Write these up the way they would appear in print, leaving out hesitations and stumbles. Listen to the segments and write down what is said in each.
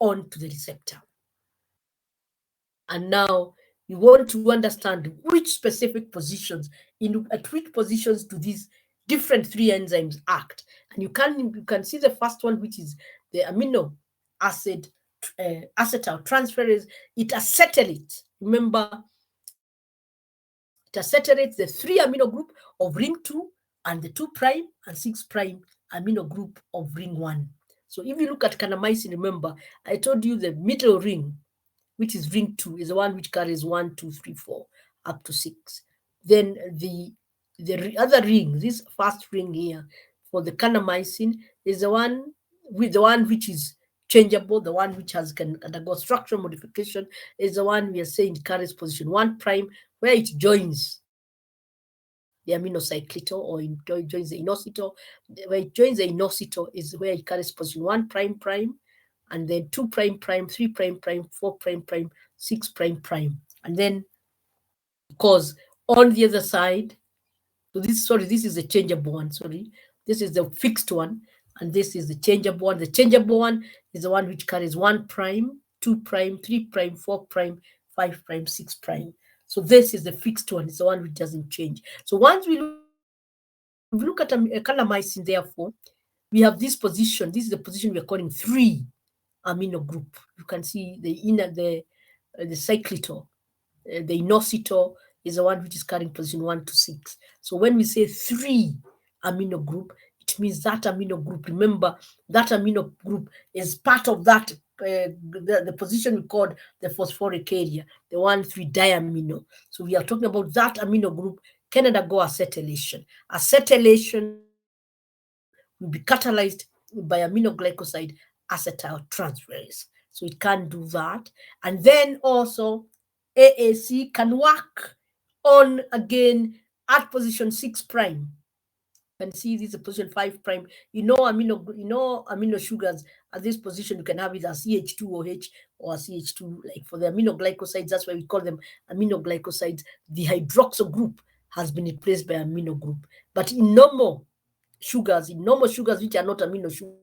onto the receptor. And now we want to understand which specific positions, at which positions do these different 3 enzymes act. And you can see the first one, which is the amino acid acetyl transferase. It acetylates. Remember, it acetylates the 3 amino group of ring 2 and the 2' and 6' amino group of ring 1. So if you look at kanamycin, remember, I told you the middle ring, which is ring 2, is the one which carries 1, 2, 3, 4, up to 6. Then the other ring, this first ring here for the kanamycin, is the one which is changeable, the one which can undergo structural modification, is the one we are saying carries position 1', where it joins the aminocyclito, or it joins the inositol. Where it joins the inositol is where it carries position 1'', and then 2'', 3'', 4'', 6''. And then, because on the other side, so this is the changeable one, this is the fixed one, and this is the changeable one. The changeable one is the one which carries 1', 2', 3', 4', 5', 6'. So this is the fixed one. It's the one which doesn't change. So once we look at kanamycin, therefore, we have this position. This is the position we are calling 3 amino group. You can see the cyclitol, the inositol is the one which is carrying position 1 to 6. So when we say 3 amino group, it means that amino group. Remember, that amino group is part of that the position we called the phosphoric area, the 1,3-diamino. So we are talking about that amino group can undergo acetylation. Acetylation will be catalyzed by aminoglycoside acetyl transferase. So it can do that. And then also AAC can work on, again, at position 6'. You can see this is position 5'. Amino sugars at this position, you can have it as CH2OH or CH2, like for the aminoglycosides, that's why we call them aminoglycosides. The hydroxyl group has been replaced by amino group. But in normal sugars which are not amino sugars,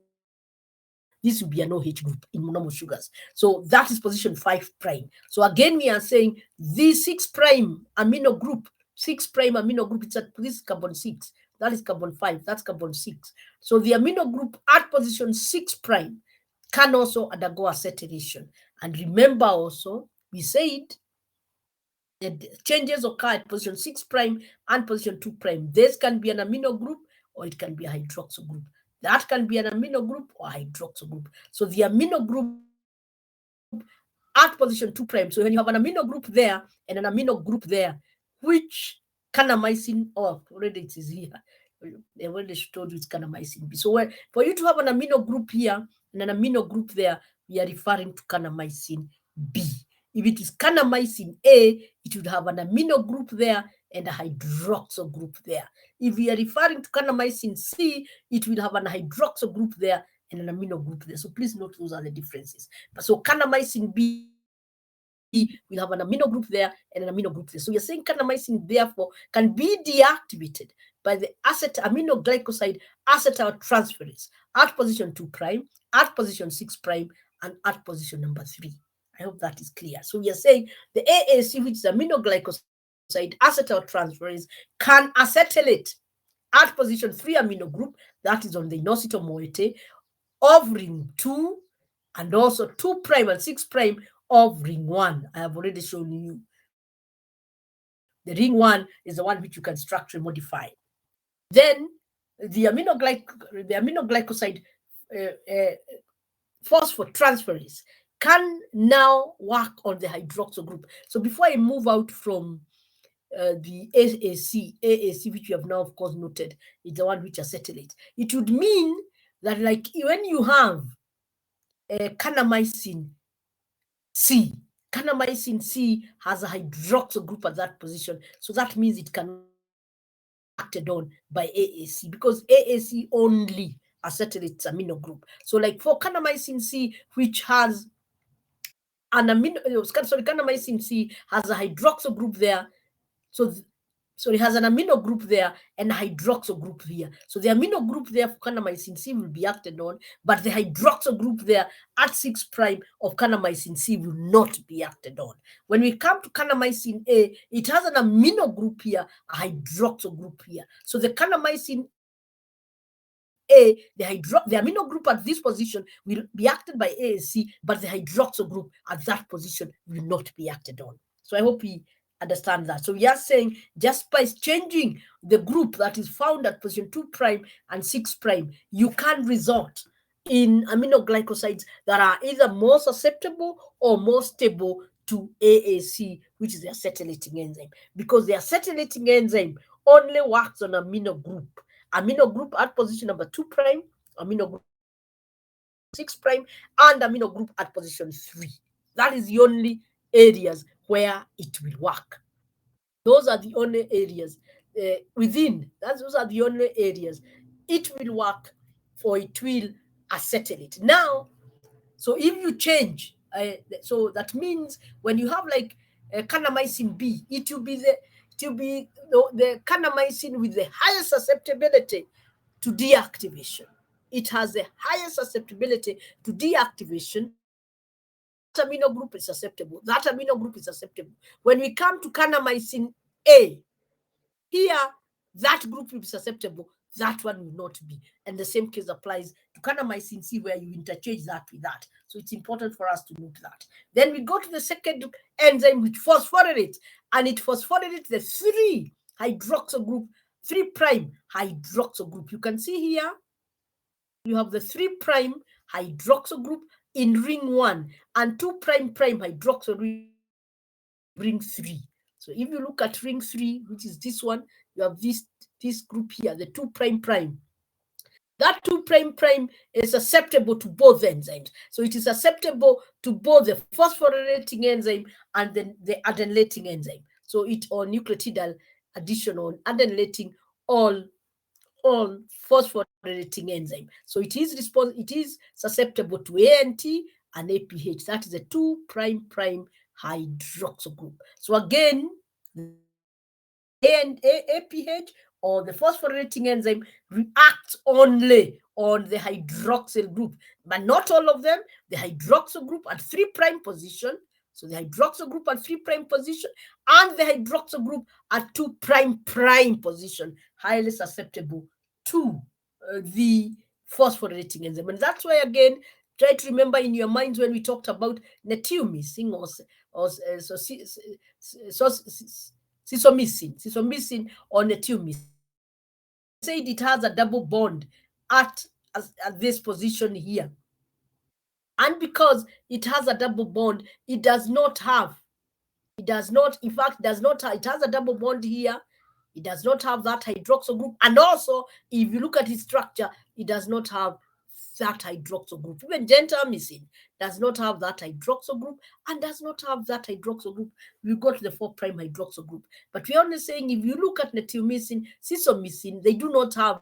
this will be an OH group in normal sugars. So that is position 5'. So again, we are saying the 6' amino group, this is carbon 6, that is carbon 5, that's carbon 6. So the amino group at position 6' can also undergo acetylation. And remember also, we said that changes occur at position 6' and position 2'. This can be an amino group or it can be a hydroxyl group. That can be an amino group or hydroxyl group. So the amino group at position 2'. So when you have an amino group there and an amino group there, which kanamycin, already it is here. They already told you it's kanamycin B. So for you to have an amino group here and an amino group there, we are referring to kanamycin B. If it is kanamycin A, it would have an amino group there and a hydroxyl group there. If we are referring to kanamycin C, it will have an hydroxyl group there and an amino group there. So please note those are the differences. So kanamycin B will have an amino group there and an amino group there. So you're saying kanamycin, therefore, can be deactivated by the aminoglycoside acetyl transferase at position 2', at position 6', and at position number 3. I hope that is clear. So we are saying the AAC, which is aminoglycoside acetyl transferase, can acetylate at position 3 amino group, that is on the inositol moiety of ring 2, and also 2' and 6' of ring 1. I have already shown you. The ring 1 is the one which you can structurally modify. Then the aminoglycoside phosphotransferase can now work on the hydroxyl group. So before I move out from the AAC, which you have now, of course, noted, is the one which acetylates. It would mean that, like, when you have kanamycin C has a hydroxyl group at that position. So that means it can be acted on by AAC, because AAC only acetylates amino group. So like for kanamycin C, which has an kanamycin C has a hydroxyl group there. So So it has an amino group there and a hydroxyl group here. So the amino group there for kanamycin C will be acted on, but the hydroxyl group there at 6' of kanamycin C will not be acted on. When we come to kanamycin A, it has an amino group here, a hydroxyl group here. So the kanamycin A, the amino group at this position will be acted by AAC, but the hydroxyl group at that position will not be acted on. So I hope we understand that. So we are saying just by changing the group that is found at position 2' and 6', you can result in aminoglycosides that are either more susceptible or more stable to AAC, which is the acetylating enzyme, because the acetylating enzyme only works on amino group at position number 2', amino group 6', and amino group at position 3. That is the only areas where it will work. Those are the only areas those are the only areas it will work, for it will acetylate. Now, so if you change, so that means when you have like kanamycin B, it will be the kanamycin with the highest susceptibility to deactivation. It has the highest susceptibility to deactivation. That amino group is susceptible. That amino group is susceptible. When we come to kanamycin A, here, that group will be susceptible, that one will not be. And the same case applies to kanamycin C, where you interchange that with that. So it's important for us to note that. Then we go to the second enzyme, which phosphorylates, and it phosphorylates the 3 hydroxyl group, 3' hydroxyl group. You can see here, you have the 3' hydroxyl group in ring 1 and 2' hydroxyl ring 3. So if you look at ring 3, which is this one, you have this group here, the 2''. That 2'' is susceptible to both enzymes. So it is susceptible to both the phosphorylating enzyme and then the adenylating enzyme. So it, or nucleotidal addition or adenylating, all phosphorylating enzyme. So it is susceptible to ANT and APH. That is a 2' hydroxyl group. So again, APH or the phosphorylating enzyme reacts only on the hydroxyl group, but not all of them. The hydroxyl group at 3' position, so the hydroxyl group at 3' position, and the hydroxyl group at 2' position, highly susceptible to the phosphorylating enzyme. And that's why, again, try to remember in your minds when we talked about netilmicin or sisomycin or netilmicin. Said it has a double bond at this position here. And because it has a double bond, it has a double bond here. It does not have that hydroxyl group. And also, if you look at its structure, it does not have that hydroxyl group. Even gentamicin does not have that hydroxyl group and does not have that hydroxyl group. We go to the 4' hydroxyl group. But we're only saying, if you look at netilmicin, sisomycin, they do not have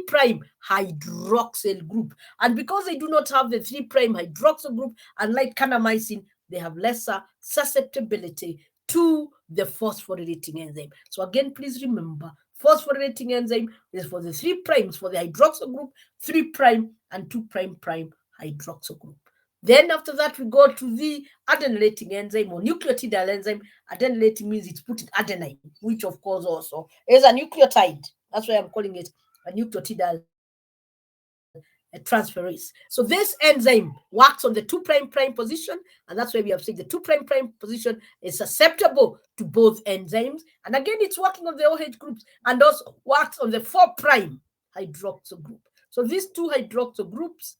3' hydroxyl group. And because they do not have the 3' hydroxyl group, unlike kanamycin, they have lesser susceptibility to the phosphorylating enzyme. So again, please remember, phosphorylating enzyme is for the 3' for the hydroxyl group, 3' and 2' hydroxyl group. Then after that, we go to the adenylating enzyme or nucleotidal enzyme. Adenylating means it's putting adenine, which of course also is a nucleotide. That's why I'm calling it a nucleotidal transferase. So this enzyme works on the 2' position, and that's why we have said the 2' position is susceptible to both enzymes. And again, it's working on the OH groups and also works on the 4' hydroxyl group. So these 2 hydroxyl groups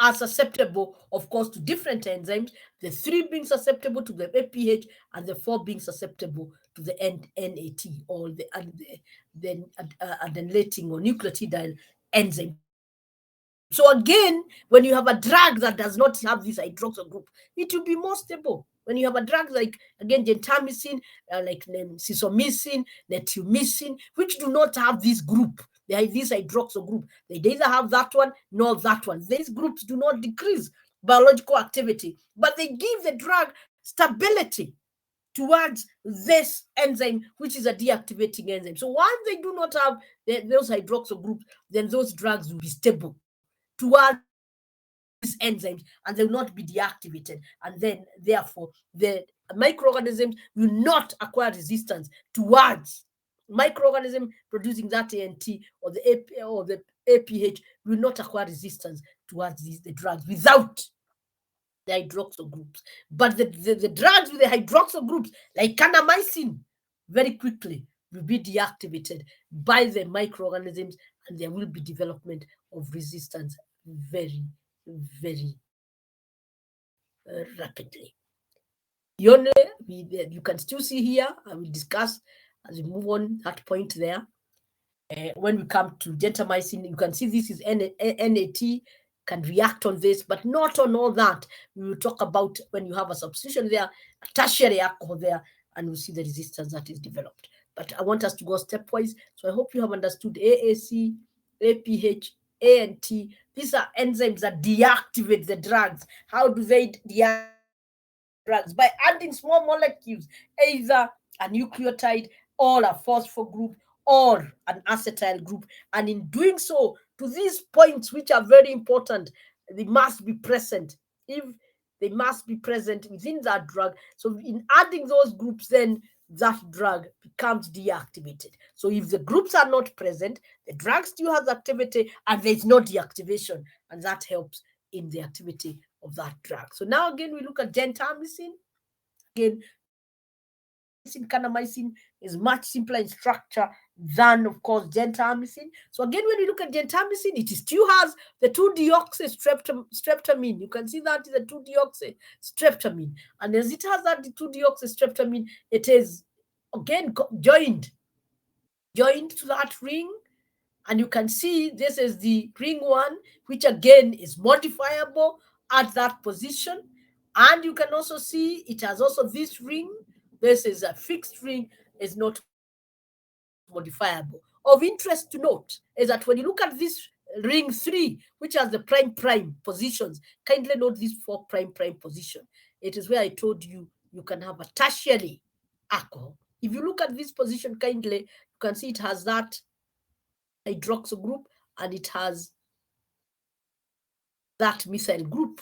are susceptible, of course, to different enzymes, the 3 being susceptible to the APH and the 4 being susceptible to the NAT or the adenylating or nucleotidal enzyme. So again, when you have a drug that does not have this hydroxyl group, it will be more stable. When you have a drug like, again, gentamicin, like sisomycin, netilmicin, which do not have this group, they have this hydroxyl group. They neither have that one nor that one. These groups do not decrease biological activity, but they give the drug stability towards this enzyme, which is a deactivating enzyme. So once they do not have those hydroxyl groups, then those drugs will be stable towards these enzymes and they will not be deactivated. And then, therefore, the microorganisms will not acquire resistance towards microorganism producing that ANT or the APH will not acquire resistance towards the drugs without the hydroxyl groups. But the drugs with the hydroxyl groups, like kanamycin, very quickly will be deactivated by the microorganisms, and there will be development of resistance very, very rapidly. You can still see here, I will discuss as we move on that point there. When we come to gentamicin, you can see this is NAT, can react on this, but not on all that. We will talk about when you have a substitution there, a tertiary alcohol there, and we'll see the resistance that is developed. But I want us to go stepwise. So I hope you have understood AAC, APH, ANT. These are enzymes that deactivate the drugs. How do they deactivate drugs? By adding small molecules, either a nucleotide or a phosphor group or an acetyl group. And in doing so, to these points, which are very important, they must be present. If they must be present within that drug. So in adding those groups, then that drug becomes deactivated. So if the groups are not present, the drug still has activity and there's no deactivation, and that helps in the activity of that drug. So now again, we look at gentamicin. Again, kanamycin is much simpler in structure than, of course, gentamicin. So again, when you look at gentamicin, it still has the 2-deoxystreptamine. You can see that is a 2-deoxystreptamine. And as it has that 2-deoxystreptamine, it is again joined to that ring. And you can see this is the ring 1, which again is modifiable at that position. And you can also see it has also this ring. This is a fixed ring, is not modifiable. Of interest to note is that when you look at this ring 3, which has the prime positions, kindly note this 4' position. It is where I told you you can have a tertiary alcohol. If you look at this position kindly, you can see it has that hydroxyl group and it has that methyl group.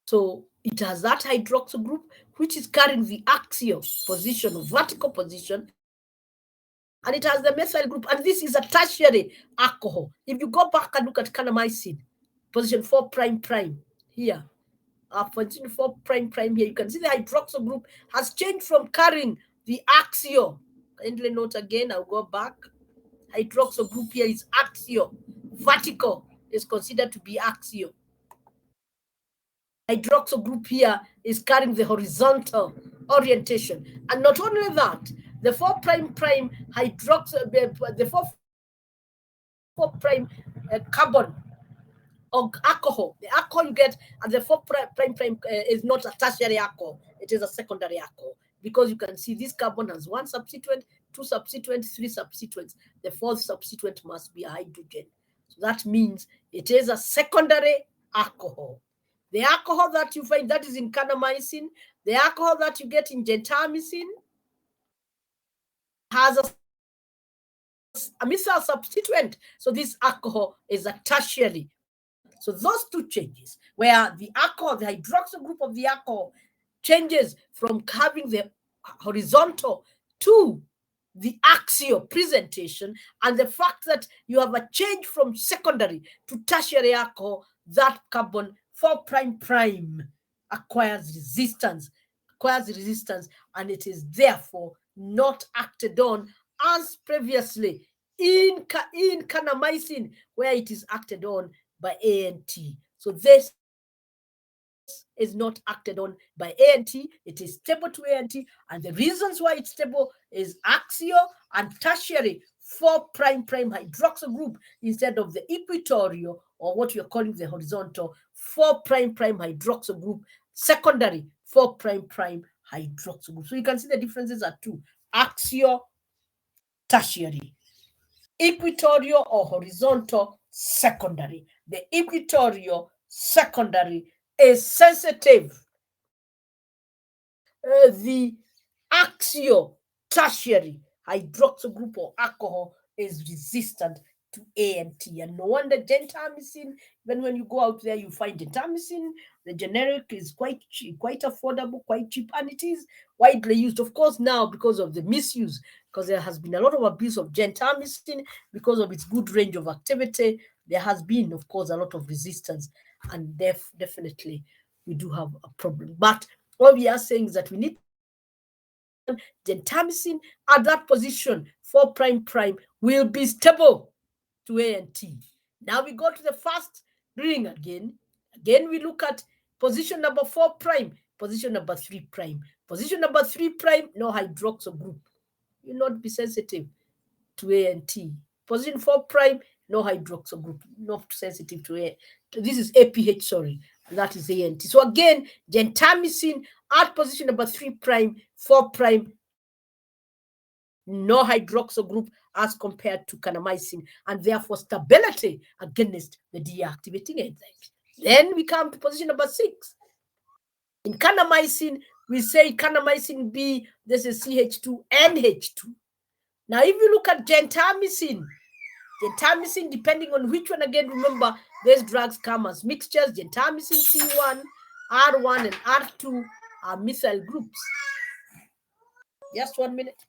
So it has that hydroxyl group, which is carrying the axial position or vertical position, and it has the methyl group, and this is a tertiary alcohol. If you go back and look at kanamycin, position 4' here, position 4' here, you can see the hydroxyl group has changed from carrying the axial. Kindly note again, I'll go back. Hydroxyl group here is axial. Vertical is considered to be axial. Hydroxyl group here is carrying the horizontal orientation. And not only that, the 4' hydroxyl, the 4' carbon or alcohol, the alcohol you get at the 4' is not a tertiary alcohol, it is a secondary alcohol. Because you can see this carbon has 1 substituent, 2 substituents, 3 substituents. The 4th substituent must be a hydrogen. So that means it is a secondary alcohol. The alcohol that you find that is in kanamycin, the alcohol that you get in gentamicin has a methyl substituent. So this alcohol is a tertiary. So those 2 changes, where the alcohol, the hydroxyl group of the alcohol changes from having the horizontal to the axial presentation, and the fact that you have a change from secondary to tertiary alcohol, that carbon 4' acquires resistance, and it is therefore not acted on as previously in kanamycin, where it is acted on by ANT. So this is not acted on by ANT. It is stable to ANT, and the reasons why it's stable is axial and tertiary 4' hydroxyl group instead of the equatorial, or what you're calling the horizontal 4' hydroxyl group, secondary 4' hydroxyl group. So you can see the differences are 2: axial, tertiary. Equatorial or horizontal, secondary. The equatorial secondary is sensitive the axial tertiary hydroxyl group or alcohol is resistant to A and T. And no wonder gentamicin, even when you go out there, you find gentamicin. The generic is quite cheap, quite affordable, quite cheap, and it is widely used. Of course, now because of the misuse, because there has been a lot of abuse of gentamicin because of its good range of activity, there has been, of course, a lot of resistance, and definitely we do have a problem. But what we are saying is that we need gentamicin at that position, 4 prime prime, will be stable to A and T. Now we go to the first ring again. Again, we look at position number 4 prime, position number 3 prime. Position number 3 prime, no hydroxyl group. You not be sensitive to A and T. Position 4 prime, no hydroxyl group, not sensitive to A. This is APH, sorry. That is A and T. So again, gentamicin at position number 3 prime, 4 prime, no hydroxyl group as compared to kanamycin, and therefore stability against the deactivating enzymes. Then we come to position number 6. In kanamycin, we say kanamycin B, this is CH2, NH2. Now, if you look at gentamicin, depending on which one, again, remember, these drugs come as mixtures. Gentamicin C1, R1, and R2 are methyl groups. Just 1 minute.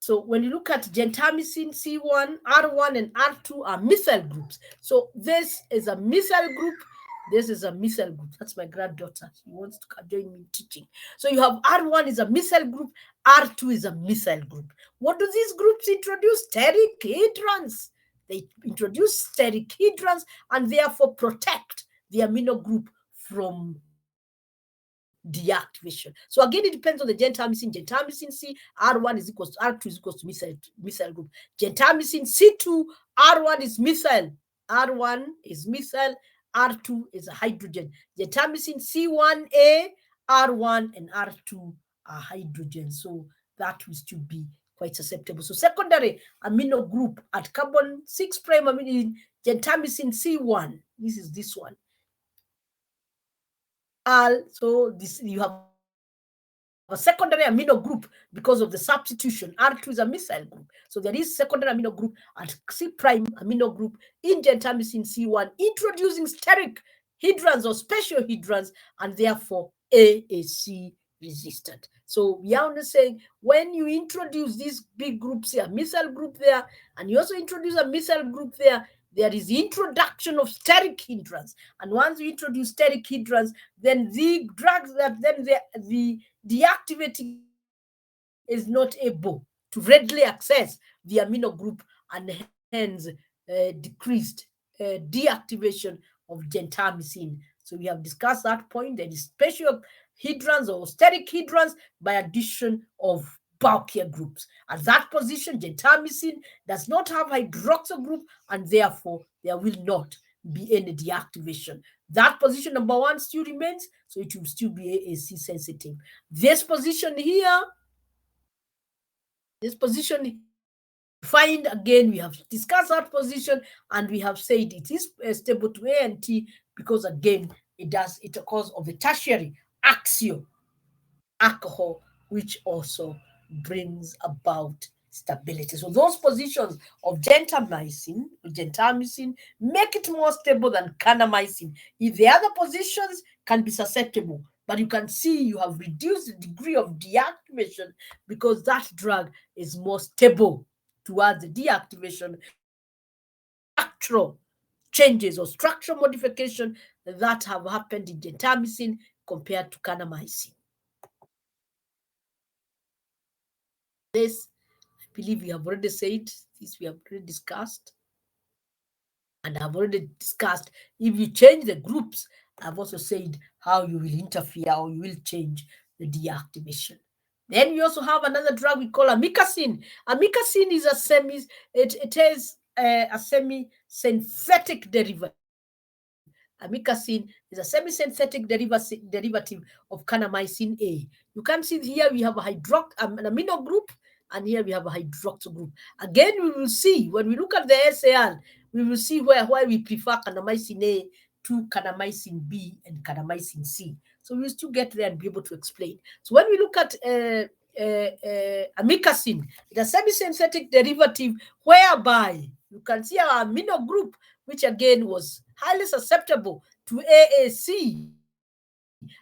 So when you look at gentamicin, C1, R1, and R2 are methyl groups. So this is a methyl group. This is a methyl group. That's my granddaughter. She wants to join me in teaching. So you have R1 is a methyl group. R2 is a methyl group. What do these groups introduce? Steric hydrons. They introduce steric hydrons and therefore protect the amino group from deactivation. So again, it depends on the gentamicin. Gentamicin C, R1 is equals to R2 is equals to methyl group. Gentamicin C2, R1 is methyl. R1 is methyl, R2 is a hydrogen. Gentamicin C1A, R1 and R2 are hydrogen. So that will still be quite susceptible. So secondary amino group at carbon 6' amino gentamicin C1. This is this one. So this you have a secondary amino group because of the substitution. R2 is a methyl group. So there is secondary amino group at C' amino group in gentamicin C1, introducing steric hydrons or special hydrons, and therefore AAC resistant. So we are only saying when you introduce these big groups here, methyl group there, and you also introduce a methyl group there, there is the introduction of steric hydrons. And once you introduce steric hydrons, then the drugs that then the deactivating is not able to readily access the amino group and hence decreased deactivation of gentamicin. So we have discussed that point. There is special hydrons or steric hydrons by addition of bulkier groups. At that position, gentamicin does not have hydroxyl group, and therefore there will not be any deactivation. That position number 1 still remains, so it will still be AAC sensitive. This position here, find again, we have discussed that position and we have said it is stable to A and T because again, it occurs of a tertiary axial alcohol, which also brings about stability. So those positions of gentamicin make it more stable than kanamycin. If the other positions can be susceptible, but you can see you have reduced the degree of deactivation because that drug is more stable towards the deactivation. Structural changes or structural modification that have happened in gentamicin compared to kanamycin. This, I believe we have already said, this we have already discussed. And I've already discussed, if you change the groups, I've also said how you will interfere or you will change the deactivation. Then we also have another drug we call amikacin. Amikacin is it is a semi-synthetic derivative. Amikacin is a semi-synthetic derivative of kanamycin A. You can see here we have an amino group, and here we have a hydroxyl group. Again, we will see when we look at the SAR, we will see why we prefer kanamycin A to kanamycin B and kanamycin C. So we'll still get there and be able to explain. So when we look at amikacin, it's a semi-synthetic derivative whereby you can see our amino group, which again was highly susceptible to AAC,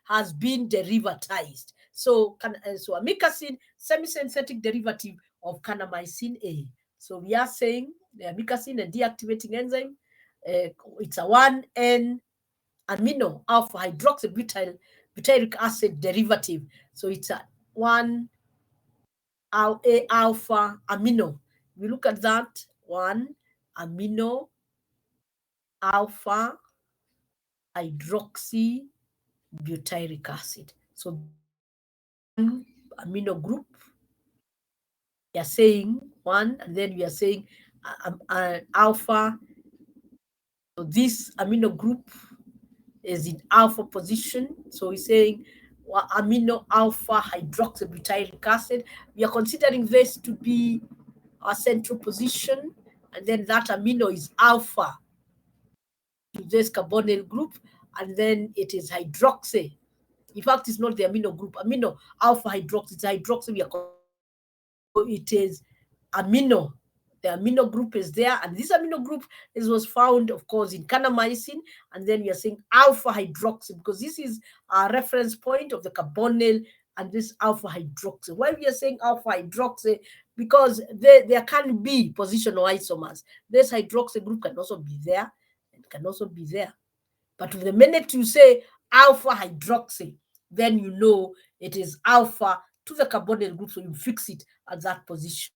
has been derivatized. So, amikacin, semi-synthetic derivative of kanamycin A. So we are saying the amikacin, a deactivating enzyme, it's a 1N amino alpha hydroxybutyric acid derivative. So it's a 1 alpha amino. We look at that 1 amino alpha hydroxybutyric acid. So this is one amino group. We are saying 1, and then we are saying alpha. So this amino group is in alpha position. So we're saying amino alpha hydroxybutyric acid. We are considering this to be our central position, and then that amino is alpha to this carbonyl group, and then it is hydroxy. In fact, it's not the amino group. Amino alpha hydroxy, it's hydroxy we are considering. So it is amino. The amino group is there, and this amino group was found, of course, in kanamycin, and then we are saying alpha hydroxy because this is our reference point of the carbonyl and this alpha hydroxy. Why we are saying alpha hydroxy? Because there can be positional isomers. This hydroxy group can also be there and can also be there. But the minute you say alpha hydroxy, then you know it is alpha to the carbonyl group, so you fix it at that position.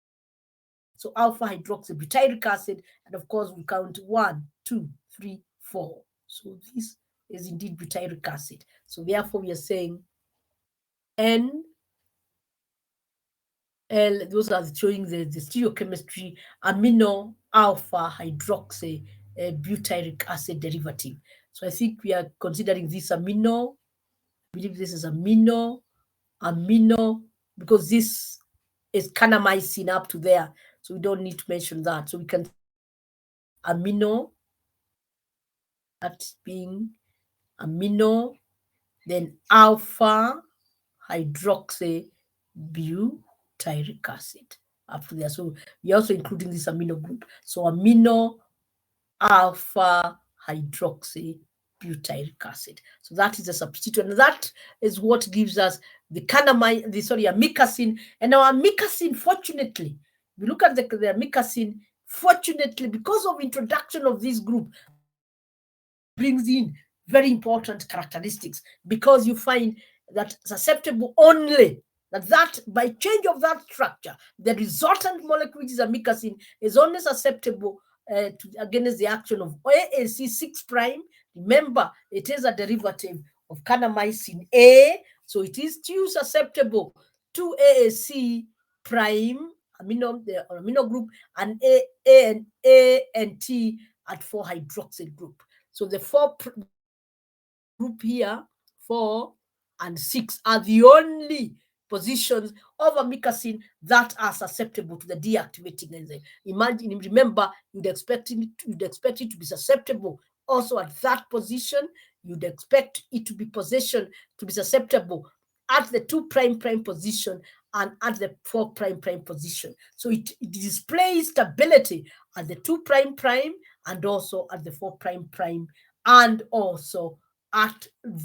So alpha hydroxybutyric acid, and of course we count 1, 2, 3, 4. So this is indeed butyric acid. So therefore we are saying N, L, those are showing the stereochemistry, amino alpha hydroxy butyric acid derivative. So I think we are considering this amino. I believe this is amino, because this is kanamycin up to there. So we don't need to mention that. So we can amino, that's being amino, then alpha hydroxy butyric acid up to there. So we're also including this amino group. So amino alpha hydroxy butyric acid. So that is a substituent, and that is what gives us the amikacin. And our amikacin, fortunately, we look at the amikacin, fortunately, because of introduction of this group, brings in very important characteristics, because you find that susceptible only that by change of that structure, the resultant molecule, which is amikacin, is only susceptible against the action of AAC 6 prime. Remember, it is a derivative of kanamycin A, so it is still susceptible to AAC prime the amino group, and A and T at 4 hydroxyl group. So the 4 group here, 4 and 6, are the only positions of amikacin that are susceptible to the deactivating enzyme. Remember, you'd expect it to be susceptible also at that position. You'd expect it to be susceptible at the 2' position and at the 4' position. So it displays stability at the 2' and also at the 4' and also at the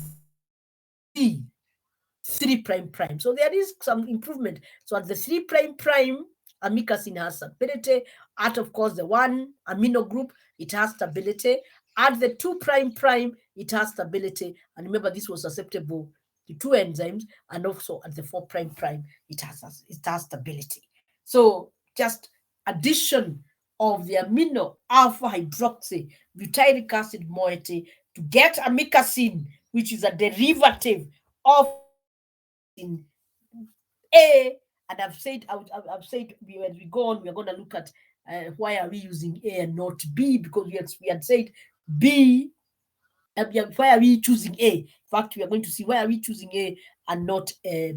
3''. So there is some improvement. So at the 3'', amikacin has stability. At, of course, the 1 amino group, it has stability. At the 2'', it has stability. And remember, this was susceptible to 2 enzymes, and also at the 4'', it has stability. So just addition of the amino alpha hydroxy butyric acid moiety to get amikacin, which is a derivative of A. And I've said when we go on, we're going to look at why are we using A and not B, because we had said B. Why are we choosing A? In fact, we are going to see why are we choosing A and not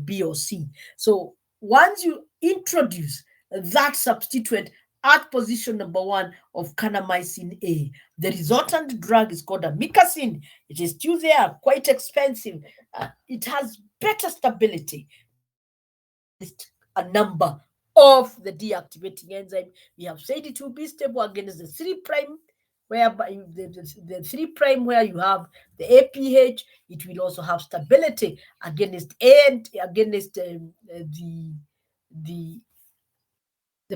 B or C. So once you introduce that substituent at position number 1 of kanamycin A. The resultant drug is called amikacin. It is still there, quite expensive. It has better stability against a number of the deactivating enzyme. We have said it will be stable against the 3 prime, whereby the 3 prime where you have the APH. It will also have stability against A and against the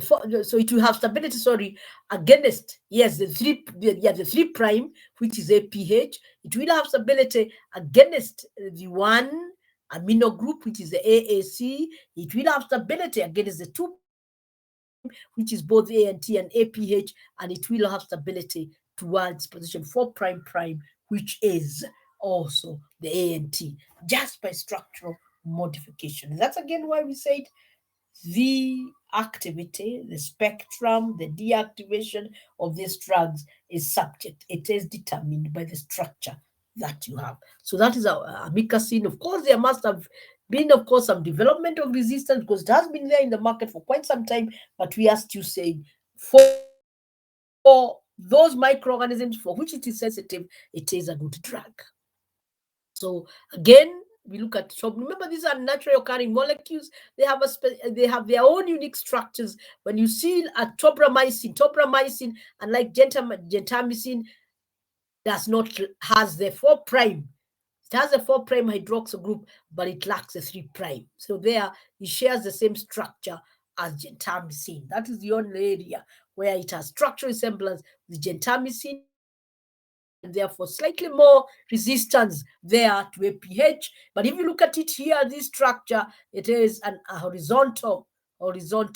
so it will have stability, sorry, against, yes, the 3 prime, which is APH. It will have stability against the 1 amino group, which is the AAC. It will have stability against the 2 prime, which is both ANT and APH, and it will have stability towards position 4 prime prime, which is also the ANT, just by structural modification. That's again why we said the activity, the spectrum, the deactivation of these drugs is subject. It is determined by the structure that you have. So that is our amikacin. Of course, there must have been, of course, some development of resistance because it has been there in the market for quite some time, but we are still saying for those microorganisms for which it is sensitive, it is a good drug. So again, we look at, so remember, these are naturally occurring molecules. They have their own unique structures. When you see a tobramycin, unlike gentamicin, does not has the 4 prime. It has a 4 prime hydroxyl group, but it lacks a 3 prime. So there, it shares the same structure as gentamicin. That is the only area where it has structural resemblance with gentamicin, and therefore slightly more resistance there to APH. But if you look at it here, this structure, it is a horizontal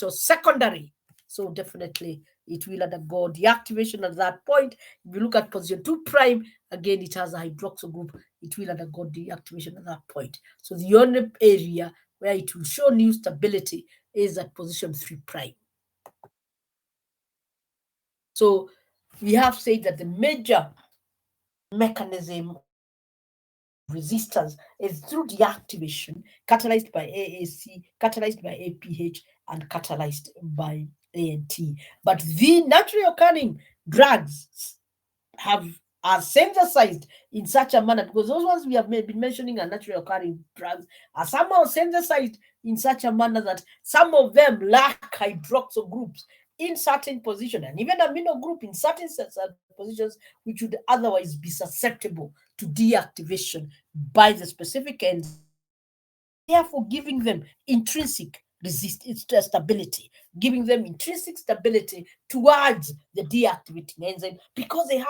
secondary. So definitely it will undergo deactivation at that point. If you look at position 2 prime, again, it has a hydroxyl group. It will undergo deactivation at that point. So the only area where it will show new stability is at position 3 prime. So we have said that the major mechanism resistance is through deactivation, catalyzed by AAC, catalyzed by APH, and catalyzed by ANT. But the naturally occurring drugs are synthesized in such a manner, because those ones we have been mentioning are naturally occurring drugs, are somehow synthesized in such a manner that some of them lack hydroxyl groups in certain positions, and even amino group in certain positions, which would otherwise be susceptible to deactivation by the specific enzyme, therefore giving them intrinsic stability, giving them intrinsic stability towards the deactivating enzyme, because they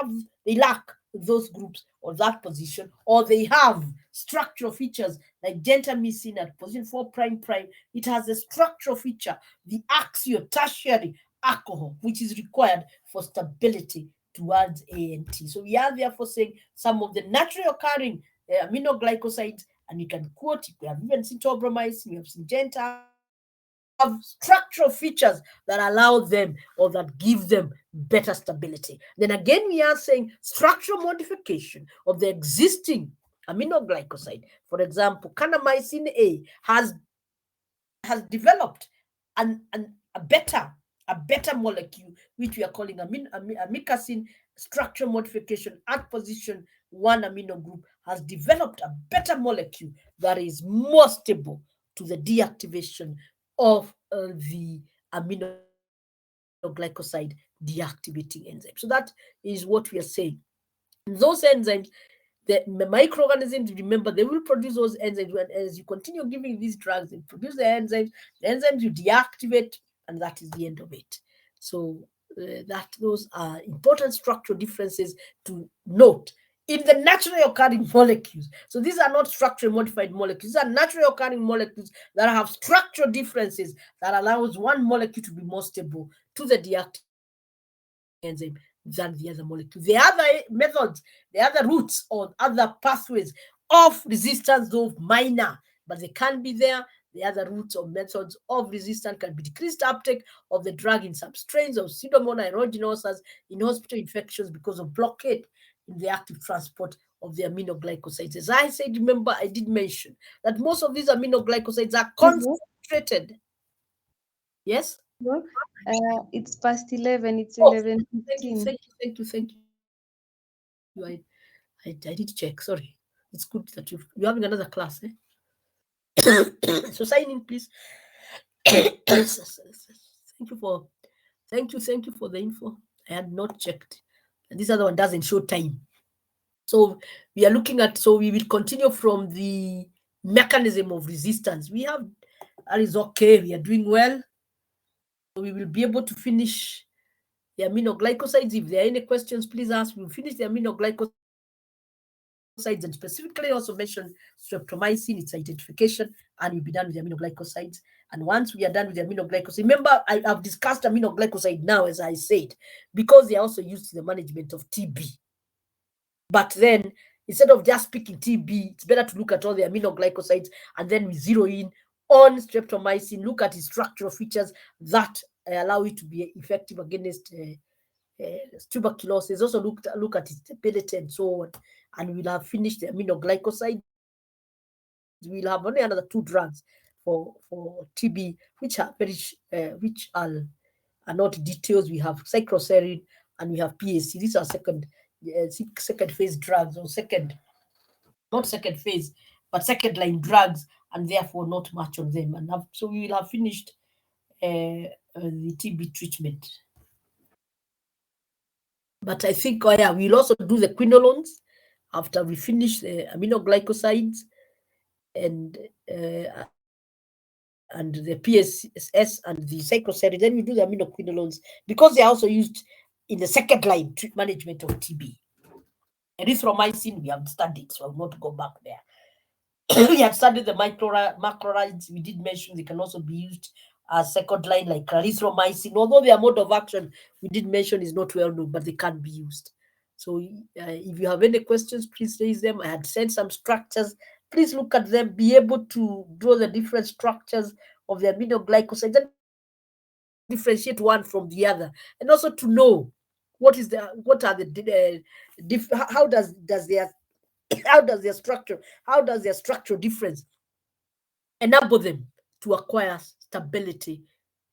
lack those groups or that position, or they have structural features like gentamicin at position 4 prime prime. It has a structural feature, the axial tertiary alcohol, which is required for stability towards ANT. So we are therefore saying some of the naturally occurring aminoglycosides, and you can quote it. We have even seen tobramycin, we have seen gentamicin, have structural features that allow them or that give them better stability. Then again, we are saying structural modification of the existing aminoglycoside. For example, kanamycin A has developed a better molecule, which we are calling amikacin. Structural modification at position 1 amino group has developed a better molecule that is more stable to the deactivation of the aminoglycoside deactivating enzyme. So that is what we are saying. Those enzymes, the microorganisms, remember, they will produce those enzymes. When, as you continue giving these drugs, they produce the enzymes you deactivate, and that is the end of it. So those are important structural differences to note in the naturally occurring molecules. So these are not structurally modified molecules. These are naturally occurring molecules that have structural differences that allows one molecule to be more stable to the deactivation enzyme than the other molecule. The other methods, the other routes or other pathways of resistance, though minor, but they can be there. The other routes or methods of resistance can be decreased uptake of the drug in some strains of Pseudomonas aeruginosa in hospital infections because of blockade in the active transport of the aminoglycosides. As I said, remember, I did mention that most of these aminoglycosides are concentrated. Yes? No? It's past 11. It's Oh, thank you, 11:15. thank you, thank you, thank you. I did check. Sorry. It's good that you're having another class, eh? So sign in, please. Thank you for thank you for the info. I had not checked. And this other one doesn't show time. So we are looking at, so we will continue from the mechanism of resistance. We have, that is okay. We are doing well. We will be able to finish the aminoglycosides. If there are any questions, please ask. We'll finish the aminoglycosides and specifically also mention streptomycin, its identification, and we'll be done with the aminoglycosides. And once we are done with the aminoglycosides, remember, I've discussed aminoglycoside now, as I said, because they are also used in the management of TB. But then, instead of just picking TB, it's better to look at all the aminoglycosides and then we zero in on streptomycin, look at its structural features that allow it to be effective against tuberculosis. Also look at its stability and so on. And we'll have finished the aminoglycosides. We'll have only another two drugs for TB, which are which are not details. We have cycloserine and we have PAC. These are second phase drugs, or second, not second phase, but second line drugs, and therefore not much on them. And so we will have finished the TB treatment. But I think, oh yeah, we'll also do the quinolones after we finish the aminoglycosides and and the PSS and the cycloserine. Then we do the aminoquinolones because they are also used in the second line management of TB. Erythromycin, we have studied, so I'll not go back there. We had studied the macrolides. We did mention they can also be used as second line, like clarithromycin. Although their mode of action we did mention is not well known, but they can be used. So, if you have any questions, please raise them. I had sent some structures. Please look at them. Be able to draw the different structures of the aminoglycosides and differentiate one from the other, and also to know what are how does their structural difference enable them to acquire stability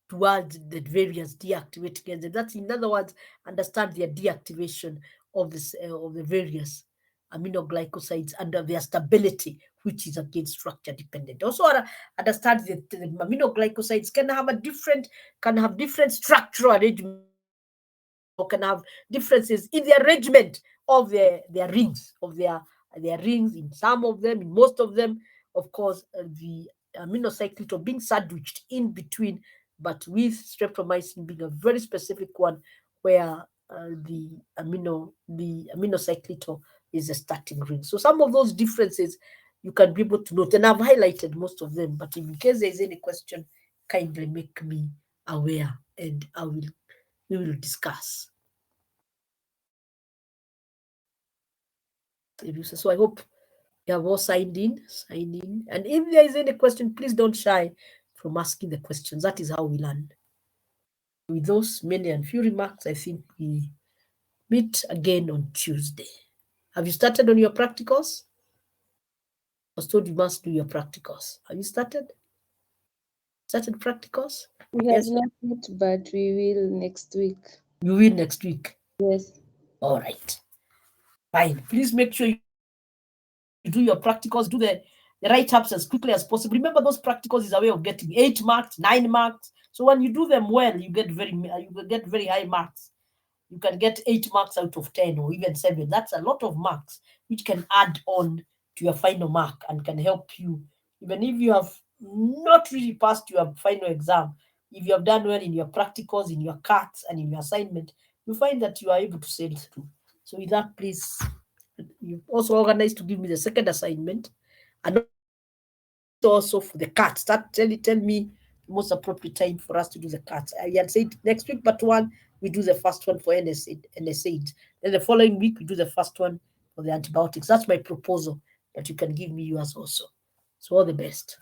towards the various deactivating agents. That's, in other words, understand their deactivation of the various aminoglycosides under their stability, which is again structure dependent. Also, understand that the aminoglycosides can have different structural arrangements, or can have differences in the arrangement of their rings, their rings, in some of them, in most of them. Of course, the aminocyclate or being sandwiched in between, but with streptomycin being a very specific one, where the aminocyclito is a starting ring. So some of those differences you can be able to note, and I've highlighted most of them. But in case there is any question, kindly make me aware, and we will discuss. So I hope you have all signed in. Sign in. And if there is any question, please don't shy from asking the questions. That is how we learn. With those many and few remarks, I think we meet again on Tuesday. Have you started on your practicals? I was told you must do your practicals. Have you started? Started practicals? We have Yes, not yet, but we will next week. you will next week. Yes. All right. Fine. Please make sure you do your practicals, the write-ups as quickly as possible. Remember, those practicals is a way of getting 8 marks, 9 marks. So when you do them well, you will get very high marks. You can get 8 marks out of 10 or even 7. That's a lot of marks, which can add on to your final mark and can help you, even if you have not really passed your final exam. If you have done well in your practicals, in your carts, and in your assignment, you find that you are able to sail through. So, with that, please, you also organized to give me the second assignment, and also for the cards. Tell me the most appropriate time for us to do the cards. I had said next week, but one, we do the first one for NSAID. Then the following week, we do the first one for the antibiotics. That's my proposal, but you can give me yours also. So all the best.